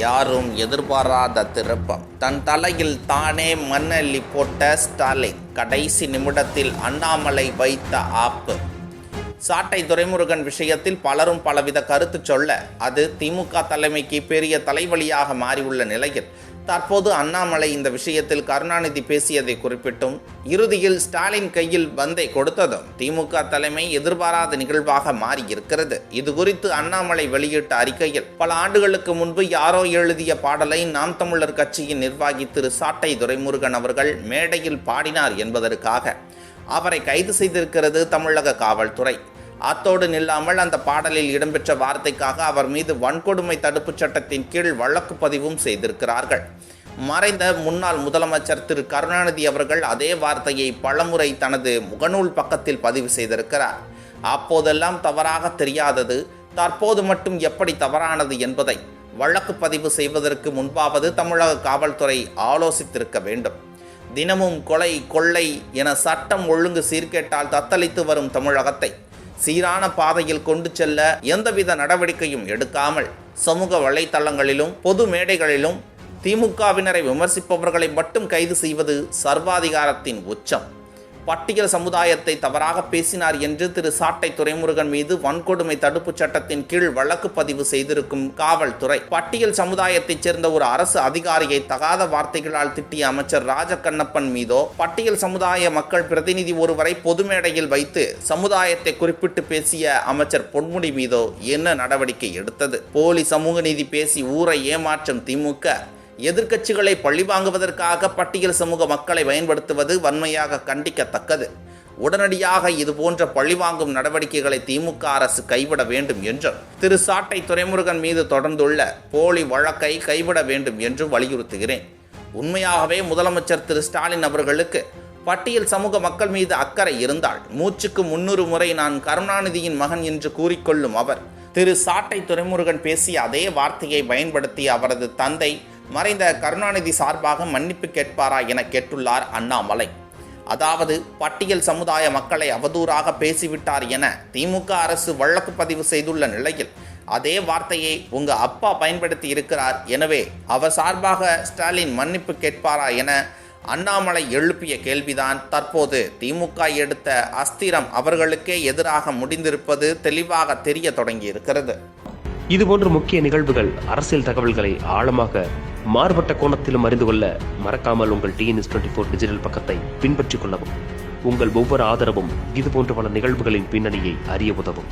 யாரும் எதிர்பாராத திருப்பம். தன் தலையில் தானே மண்ணள்ளி போட்ட ஸ்டாலின். கடைசி நிமிடத்தில் அண்ணாமலை வைத்த ஆப்பு. சாட்டை துரைமுருகன் விஷயத்தில் பலரும் பலவித கருத்து சொல்ல அது திமுக தலைமைக்கு பெரிய தலைவலியாக மாறியுள்ள நிலையில் தற்போது அண்ணாமலை இந்த விஷயத்தில் கருணாநிதி பேசியதை குறிப்பிட்டும் இறுதியில் ஸ்டாலின் கையில் பந்தை கொடுத்ததும் திமுக தலைமை எதிர்பாராத நிகழ்வாக மாறியிருக்கிறது. இது குறித்து அண்ணாமலை வெளியிட்ட அறிக்கையில் பல ஆண்டுகளுக்கு முன்பு யாரோ எழுதிய பாடலை நாம் தமிழர் கட்சியின் நிர்வாகி திரு சாட்டை துரைமுருகன் அவர்கள் மேடையில் பாடினார் என்பதற்காக அவரை கைது செய்திருக்கிறது தமிழக காவல்துறை. அத்தோடு நில்லாமல் அந்த பாடலில் இடம்பெற்ற வார்த்தைக்காக அவர் மீது வன்கொடுமை தடுப்புச் சட்டத்தின் கீழ் வழக்கு பதிவும் செய்திருக்கிறார்கள். மறைந்த முன்னாள் முதலமைச்சர் திரு கருணாநிதி அவர்கள் அதே வார்த்தையை பலமுறை தனது முகநூல் பக்கத்தில் பதிவு செய்திருக்கிறார். அப்போதெல்லாம் தவறாக தெரியாதது தற்போது மட்டும் எப்படி தவறானது என்பதை வழக்கு பதிவு செய்வதற்கு முன்பாவது தமிழக காவல்துறை ஆலோசித்திருக்க வேண்டும். தினமும் கொலை கொள்ளை என சட்டம் ஒழுங்கு சீர்கேட்டால் தத்தளித்து வரும் தமிழகத்தை சீரான பாதையில் கொண்டு செல்ல எந்தவித நடவடிக்கையும் எடுக்காமல் சமூக வலைத்தளங்களிலும் பொது மேடைகளிலும் திமுகவினரை விமர்சிப்பவர்களை மட்டும் கைது செய்வது சர்வாதிகாரத்தின் உச்சம். பட்டியல் சமுதாயத்தை தவறாக பேசினார் என்று திரு சாட்டை துரைமுருகன் மீது வன்கொடுமை தடுப்புச் சட்டத்தின் கீழ் வழக்கு பதிவு செய்திருக்கும் காவல்துறை பட்டியல் சமுதாயத்தைச் சேர்ந்த ஒரு அரசு அதிகாரியை தகாத வார்த்தைகளால் திட்டிய அமைச்சர் ராஜகண்ணப்பன் மீதோ பட்டியல் சமுதாய மக்கள் பிரதிநிதி ஒருவரை பொது மேடையில் வைத்து சமுதாயத்தை குறிப்பிட்டு பேசிய அமைச்சர் பொன்முடி மீதோ என்ன நடவடிக்கை எடுத்தது? போலி சமூக நீதி பேசி ஊரை ஏமாற்றும் திமுக எதிர்க்கட்சிகளை பழிவாங்குவதற்காக பட்டியல் சமூக மக்களை பயன்படுத்துவது வன்மையாக கண்டிக்கத்தக்கது. உடனடியாக இதுபோன்ற பழிவாங்கும் நடவடிக்கைகளை திமுக அரசு கைவிட வேண்டும் என்றும் திரு சாட்டை துரைமுருகன் மீது தொடர்ந்துள்ள போலி வழக்கை கைவிட வேண்டும் என்று வலியுறுத்துகிறேன். உண்மையாகவே முதலமைச்சர் திரு ஸ்டாலின் அவர்களுக்கு பட்டியல் சமூக மக்கள் மீது அக்கறை இருந்தால் மூச்சுக்கு 300 முறை நான் கருணாநிதியின் மகன் என்று கூறிக்கொள்ளும் அவர் திரு சாட்டை துரைமுருகன் பேசிய அதே வார்த்தையை பயன்படுத்தி அவரது தந்தை மறைந்த கருணாநிதி சார்பாக மன்னிப்பு கேட்பாரா என கேட்டுள்ளார் அண்ணாமலை. அதாவது பட்டியல் சமுதாய மக்களை அவதூறாக பேசிவிட்டார் என திமுக அரசு வழக்கு பதிவு செய்துள்ள நிலையில் அதே வார்த்தையை உங்க அப்பா பயன்படுத்தி இருக்கிறார், எனவே அவர் சார்பாக ஸ்டாலின் மன்னிப்பு கேட்பாரா என அண்ணாமலை எழுப்பிய கேள்விதான் தற்போது திமுக எடுத்த அஸ்திரம் அவர்களுக்கே எதிராக முடிந்திருப்பது தெளிவாக தெரிய தொடங்கியிருக்கிறது. இதுபோன்ற முக்கிய நிகழ்வுகள், அரசியல் தகவல்களை ஆழமாக மாறுபட்ட கோணத்திலும் அறிந்து கொள்ள மறக்காமல் உங்கள் TNS24 டிஜிட்டல் பக்கத்தை பின்பற்றிக் கொள்ளவும். உங்கள் ஒவ்வொரு ஆதரவும் இதுபோன்ற பல நிகழ்வுகளின் பின்னணியை அறிய உதவும்.